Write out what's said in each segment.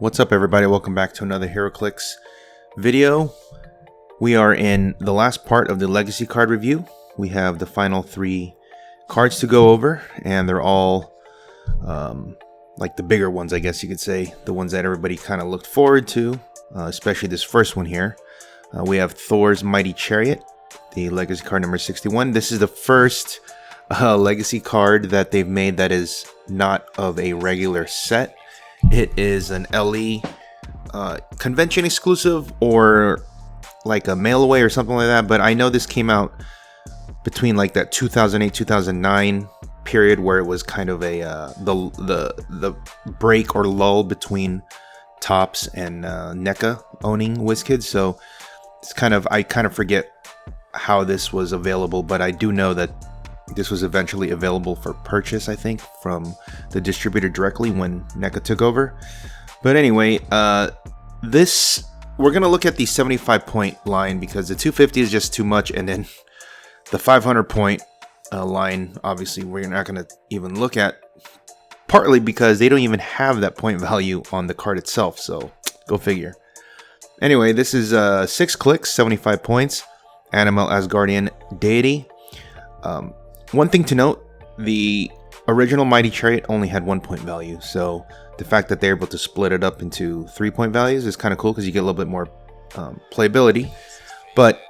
What's up, everybody? Welcome back to another Heroclix video. We are in the last part of the legacy card review. We have the final 3 cards to go over, and they're all like the bigger ones, I guess you could say. The ones that everybody kind of looked forward to, especially this first one here. We have Thor's Mighty Chariot, the legacy card number 61. This is the first legacy card that they've made that is not of a regular set. It is an LE convention exclusive or like a mail away or something like that. But I know this came out between like that 2008-2009 period where it was kind of a the break or lull between Topps and NECA owning WizKids. So it's I kind of forget how this was available, but I do know that this was eventually available for purchase, I think, from the distributor directly when NECA took over. But anyway, we're going to look at the 75 point line because the 250 is just too much. And then the 500 point line, obviously, we're not going to even look at. Partly because they don't even have that point value on the card itself. So go figure. Anyway, this is 6 clicks, 75 points. Animal Asgardian deity. One thing to note, the original Mighty Chariot only had 1 point value, so the fact that they're able to split it up into 3 point values is kind of cool because you get a little bit more playability. But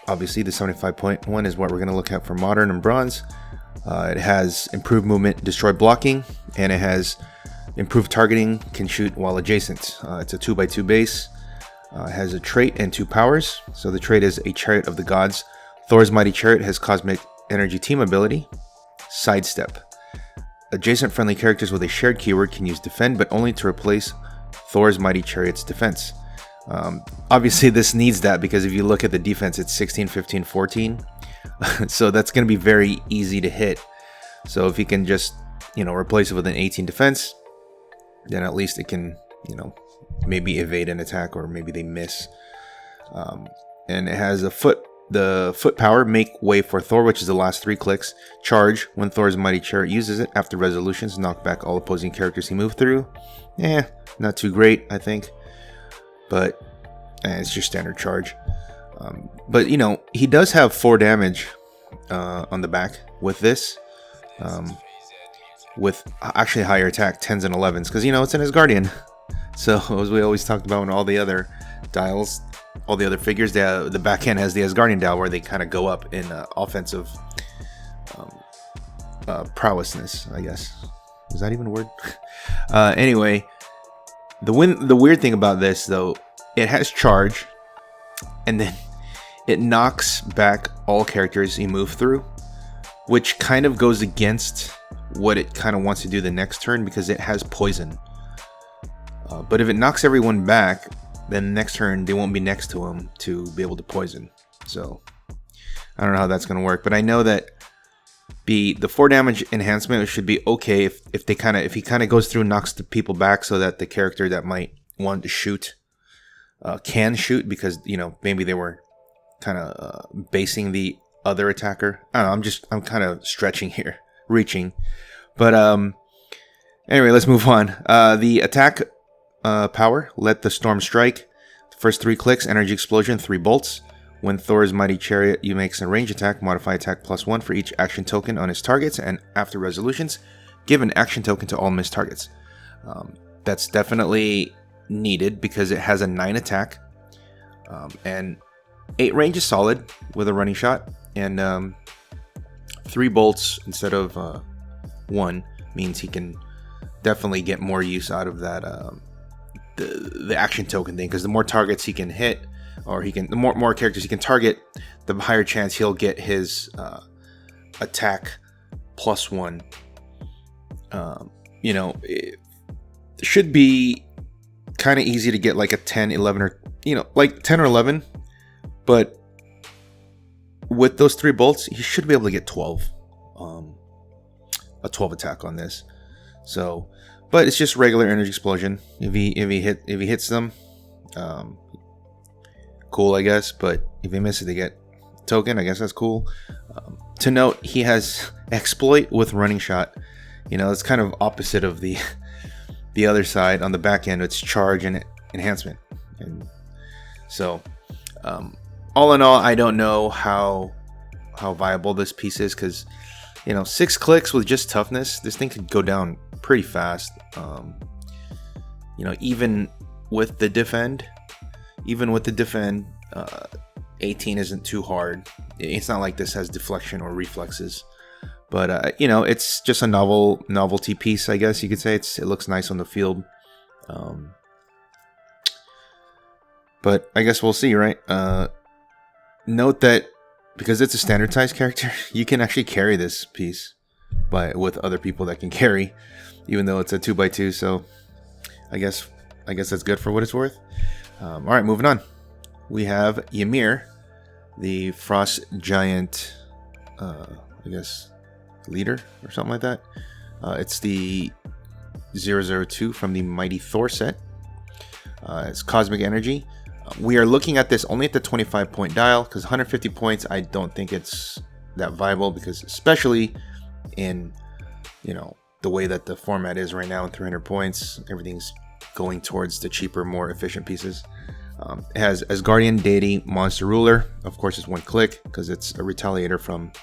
obviously the 75 point one is what we're going to look at for Modern and Bronze. It has improved movement, destroy blocking, and it has improved targeting, can shoot while adjacent. It's a 2x2 base. It has a trait and 2 powers. So the trait is a Chariot of the Gods. Thor's Mighty Chariot has Cosmic Energy Team ability, Sidestep. Adjacent friendly characters with a shared keyword can use Defend, but only to replace Thor's Mighty Chariot's defense. Obviously, this needs that because if you look at the defense, it's 16, 15, 14. So that's going to be very easy to hit. So if you can just, replace it with an 18 defense, then at least it can, maybe evade an attack or maybe they miss. And it has the foot power, make way for Thor, which is the last 3 clicks. Charge, when Thor's Mighty Chariot uses it, after resolutions, knock back all opposing characters he moved through. Not too great, I think. But it's your standard charge. But, he does have 4 damage on the back with this. With actually higher attack, 10s and 11s. Because, it's an Asgardian. So, as we always talked about in all the other dials, all the other figures, the backhand has the Asgardian dial where they kind of go up in offensive prowessness, I guess. Is that even a word? Anyway, the weird thing about this, though, it has charge, and then it knocks back all characters you move through, which kind of goes against what it kind of wants to do the next turn because it has poison. But if it knocks everyone back, then next turn they won't be next to him to be able to poison. So I don't know how that's going to work, but I know that the 4 damage enhancement should be okay if he kind of goes through and knocks the people back so that the character that might want to shoot can shoot because maybe they were kind of basing the other attacker. I don't know. I'm kind of stretching here, reaching, but anyway, let's move on. The attack. Power, let the storm strike. First 3 clicks, energy explosion, 3 bolts. When Thor's Mighty Chariot makes a range attack, modify attack +1 for each action token on his targets, and after resolutions, give an action token to all missed targets. That's definitely needed because it has a 9 attack, and 8 range is solid with a running shot, and 3 bolts instead of 1 means he can definitely get more use out of that. The action token thing, because the more targets he can hit, or the more characters he can target, the higher chance he'll get his attack +1. It should be kind of easy to get like a 10, 11, or like 10 or 11, but with those 3 bolts, he should be able to get 12. A 12 attack on this. So. But it's just regular energy explosion. If he hits them, cool, I guess. But if he misses, they get token. I guess that's cool. To note, he has exploit with running shot. It's kind of opposite of the the other side, on the back end, it's charge and enhancement. And so, all in all, I don't know how viable this piece is, because 6 clicks with just toughness, this thing could go down pretty fast. Even with the defend, 18 isn't too hard. It's not like this has deflection or reflexes, but it's just a novelty piece, I guess you could say. It looks nice on the field, but I guess we'll see, right? Note that because it's a standardized character, you can actually carry this piece with other people that can carry, even though it's a 2x2. So I guess that's good for what it's worth. All right, moving on. We have Ymir, the frost giant, leader or something like that. It's the 002 from the Mighty Thor set. It's cosmic energy. We are looking at this only at the 25 point dial, because 150 points, I don't think it's that viable, because especially in the way that the format is right now, in 300 points, everything's going towards the cheaper, more efficient pieces. It has Asgardian deity monster ruler. Of course, it's 1 click because it's a retaliator from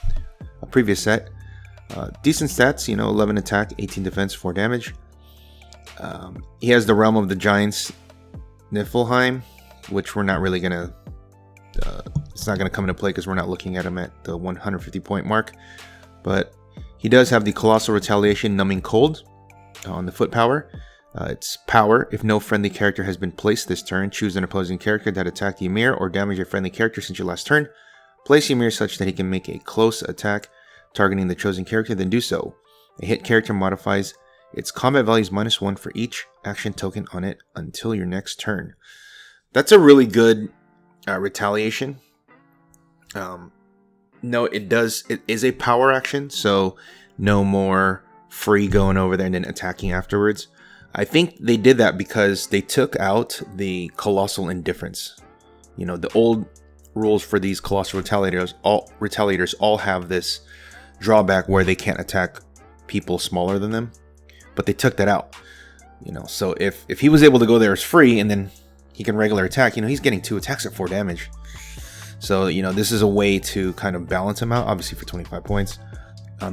a previous set. Decent stats, 11 attack, 18 defense, 4 damage. He has the realm of the giants Niflheim, which we're not really gonna it's not gonna come into play because we're not looking at him at the 150 point mark. But he does have the colossal retaliation numbing cold on the foot power. It's power. If no friendly character has been placed this turn, choose an opposing character that attacked Ymir or damaged a friendly character since your last turn. Place Ymir such that he can make a close attack targeting the chosen character, then do so. A hit character modifies its combat values -1 for each action token on it until your next turn. That's a really good retaliation. No, it is a power action, so no more free going over there and then attacking afterwards. I think they did that because they took out the colossal indifference. The old rules for these colossal retaliators all have this drawback where they can't attack people smaller than them, but they took that out. So if he was able to go there as free and then he can regular attack, he's getting 2 attacks at 4 damage. So this is a way to kind of balance him out, obviously for 25 points.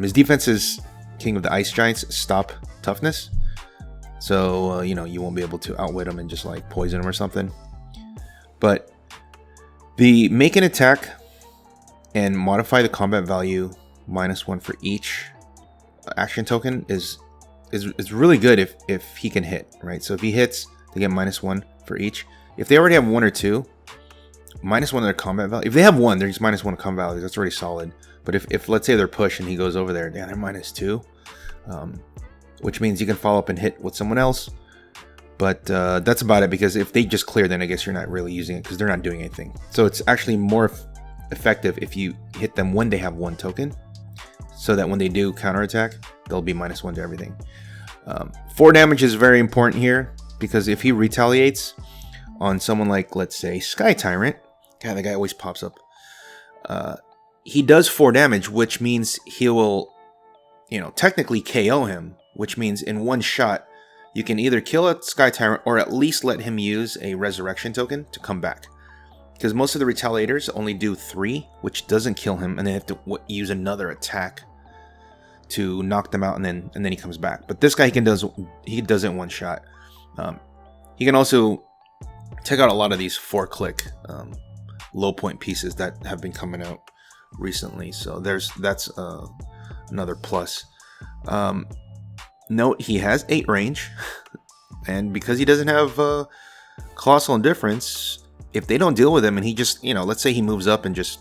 His defense is King of the Ice Giants, stop toughness. So, you won't be able to outwit him and just like poison him or something. But the make an attack and modify the combat value -1 for each action token is really good if he can hit, right? So if he hits, they get -1 for each. If they already have 1 or 2, -1 their combat value. If they have 1, they're just -1 combat value. That's already solid. But if let's say they're pushed and he goes over there, they're -2. Which means you can follow up and hit with someone else. But that's about it, because if they just clear, then I guess you're not really using it because they're not doing anything. So it's actually more effective if you hit them when they have 1 token, so that when they do counterattack, they'll be -1 to everything. 4 damage is very important here, because if he retaliates on someone like, let's say, Sky Tyrant, God, the guy always pops up. He does 4 damage, which means he will, technically KO him, which means in 1 shot, you can either kill a Sky Tyrant or at least let him use a resurrection token to come back. Because most of the retaliators only do 3, which doesn't kill him, and they have to use another attack to knock them out, and then he comes back. But this guy, he does it in 1 shot. He can also take out a lot of these 4-click low point pieces that have been coming out recently. So that's another plus. Note he has 8 range, and because he doesn't have colossal indifference, if they don't deal with him and he just, let's say he moves up and just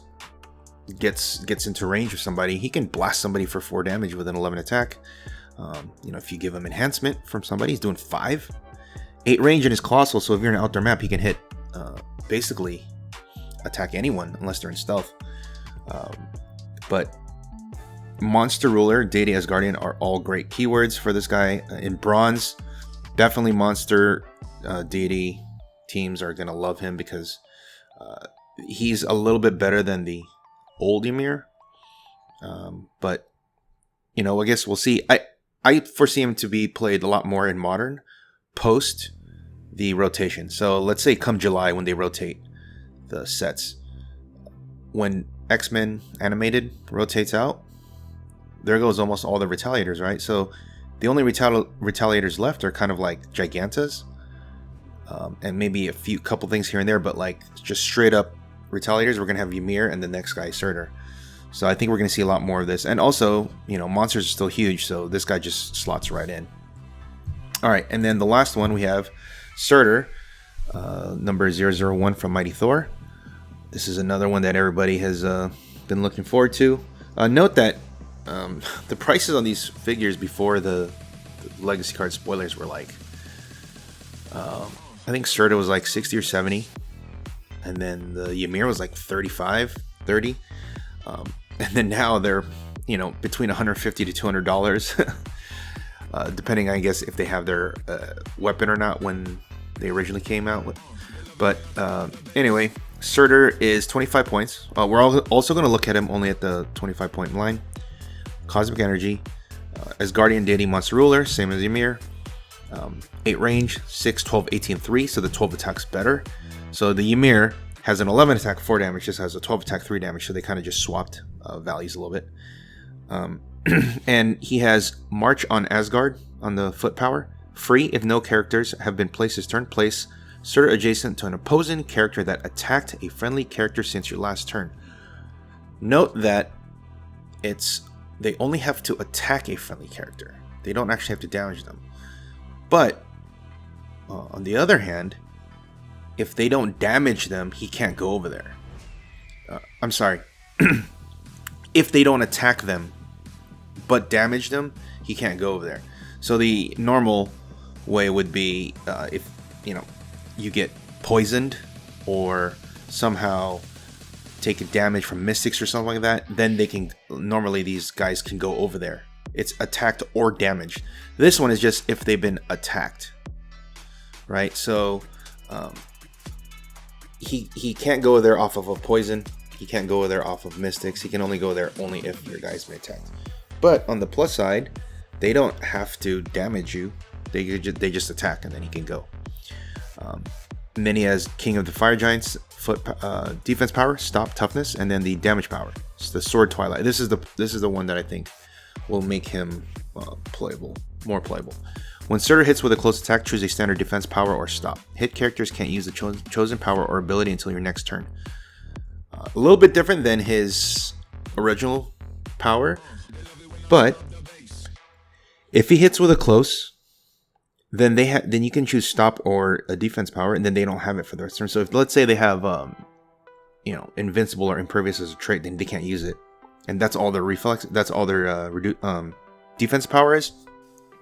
gets into range of somebody, he can blast somebody for 4 damage with an 11 attack. If you give him enhancement from somebody, he's doing 5. 8 range in his colossal, so if you're in an outdoor map, he can hit, basically attack anyone unless they're in stealth. But Monster Ruler, Deity Asgardian are all great keywords for this guy. In bronze, definitely Monster Deity teams are going to love him, because he's a little bit better than the old Ymir. But, I guess we'll see. I foresee him to be played a lot more in modern, post the rotation. So let's say come July when they rotate the sets. When X-Men Animated rotates out, there goes almost all the Retaliators, right? So the only Retaliators left are kind of like Gigantas, and maybe a couple things here and there, but like just straight up Retaliators, we're going to have Ymir, and the next guy is Surtur. So I think we're going to see a lot more of this. And also, you know, monsters are still huge, so this guy just slots right in. Alright, and then the last one we have Surtur, number 001 from Mighty Thor. This is another one that everybody has been looking forward to. Note that the prices on these figures before the Legacy card spoilers were like, I think Surtur was like 60 or 70, and then the Ymir was like 35, 30, and then now they're, you know, between $150 to $200, depending, I guess, if they have their weapon or not when they originally came out. But anyway, Surtur is 25 points. We're also going to look at him only at the 25 point line. Cosmic Energy, Asgardian Deity Monster Ruler, same as Ymir. 8 range, 6, 12, 18, 3, so the 12 attack's better. So the Ymir has an 11 attack, 4 damage, just has a 12 attack, 3 damage, so they kind of just swapped values a little bit. And he has March on Asgard on the foot power. Free if no characters have been placed this turn. Place Surtur adjacent to an opposing character that attacked a friendly character since your last turn. Note that they only have to attack a friendly character. They don't actually have to damage them. But on the other hand, if they don't damage them, he can't go over there. I'm sorry. If they don't attack them but damage them, he can't go over there. So the normal way would be if, you know, you get poisoned or somehow take damage from Mystics or something like that, then they can, normally these guys can go over there. It's attacked or damaged. This one is just if they've been attacked, right? So he can't go there off of a poison. He can't go there off of Mystics. He can only go there only if your guy's been attacked. But on the plus side, they don't have to damage you. They just attack and then he can go. And then he has King of the Fire Giants, defense power, stop, toughness, and then the damage power. It's the Sword Twilight. This is the one that I think will make him playable, more playable. When Surtur hits with a close attack, choose a standard defense power or stop. Hit characters can't use the chosen power or ability until your next turn. A little bit different than his original power, but if he hits with a close, then then you can choose stop or a defense power, and then they don't have it for the rest of the turn. So if, let's say they have you know, invincible or impervious as a trait, then they can't use it, and that's all their reflex, that's all their defense power is,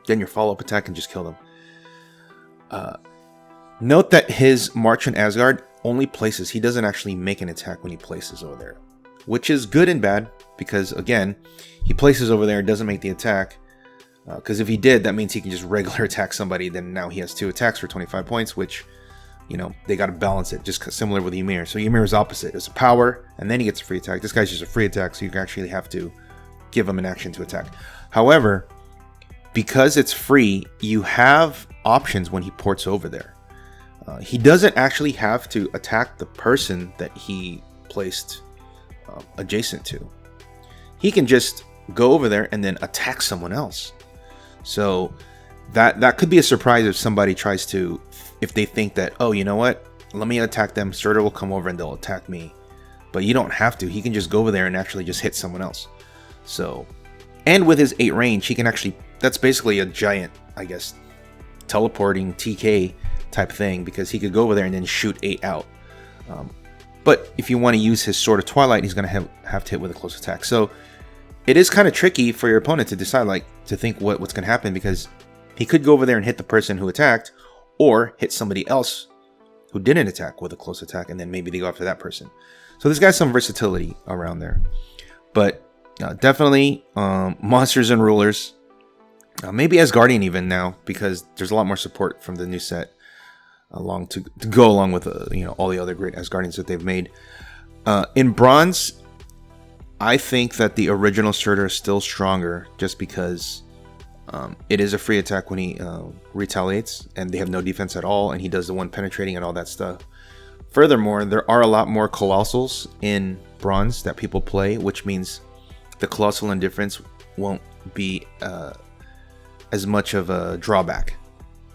then your follow-up attack can just kill them. Note that his March on Asgard only places, he doesn't actually make an attack when he places over there, which is good and bad, because again, he places over there and doesn't make the attack, because if he did, that means he can just regular attack somebody. Then now he has 2 attacks for 25 points, which, you know, they got to balance it, just similar with Ymir. So Ymir is opposite. It's a power, and then he gets a free attack. This guy's just a free attack, so you actually have to give him an action to attack. However, because it's free, you have options when he ports over there. He doesn't actually have to attack the person that he placed adjacent to. He can just go over there and then attack someone else. So that could be a surprise if somebody tries to, if they think that, oh, you know what, let me attack them, Surtur will come over and they'll attack me. But you don't have to. He can just go over there and actually just hit someone else. So, and with his 8 range, he can actually, that's basically a giant, I guess, teleporting TK type thing, because he could go over there and then shoot 8 out. But if you want to use his Sword of Twilight, he's going to have to hit with a close attack. So it is kind of tricky for your opponent to decide, like, to think what's going to happen, because he could go over there and hit the person who attacked, or hit somebody else who didn't attack with a close attack, and then maybe they go after that person. So this guy's some versatility around there. But definitely monsters and rulers. Maybe Asgardian even now, because there's a lot more support from the new set to go along with you know, all the other great Asgardians that they've made. In bronze, I think that the original Surtur is still stronger, just because It is a free attack when he retaliates, and they have no defense at all, and he does the one penetrating and all that stuff. Furthermore, there are a lot more Colossals in Bronze that people play, which means the Colossal Indifference won't be as much of a drawback,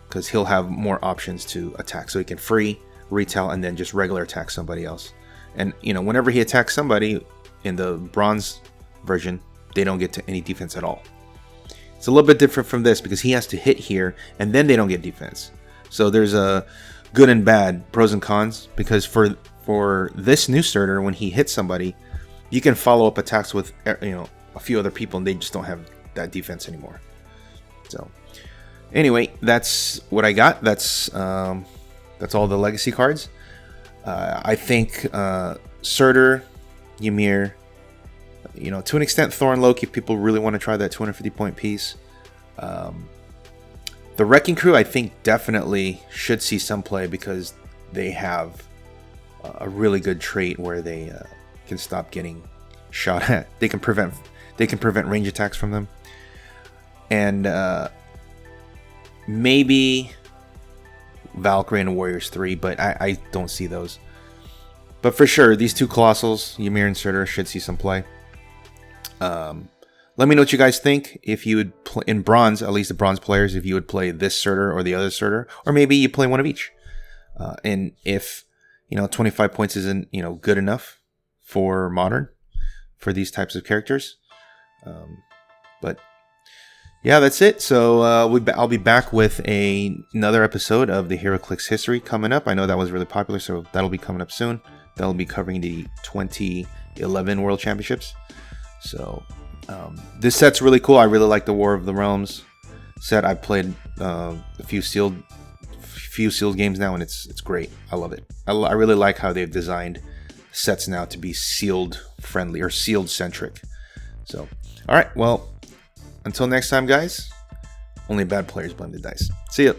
because he'll have more options to attack. So he can free, retail, and then just regular attack somebody else. And, you know, whenever he attacks somebody in the Bronze version, they don't get to any defense at all. It's a little bit different from this because he has to hit here and then they don't get defense. So there's a good and bad, pros and cons, because for this new Surtur, when he hits somebody, you can follow up attacks with, you know, a few other people and they just don't have that defense anymore. So anyway, that's what I got. That's all the legacy cards. I think Surtur, Ymir, you know, to an extent, Thor and Loki, people really want to try that 250 point piece. The Wrecking Crew, I think, definitely should see some play because they have a really good trait where they can stop getting shot at. They can prevent range attacks from them. And maybe Valkyrie and Warriors 3, but I don't see those. But for sure, these two Colossals, Ymir and Surtur, should see some play. Let me know what you guys think. If you would play in Bronze, at least the Bronze players, if you would play this Surtur or the other Surtur, or maybe you play one of each. And if, you know, 25 points isn't, you know, good enough for Modern for these types of characters. But yeah, that's it. So I'll be back with another episode of the Heroclix history coming up. I know that was really popular, so that'll be coming up soon. That'll be covering the 2011 World Championships. So this set's really cool. I really like the War of the Realms set. I've played a few sealed games now, and it's great. I love it. I really like how they've designed sets now to be sealed friendly or sealed centric. So, all right. Well, until next time, guys. Only bad players blame the dice. See ya.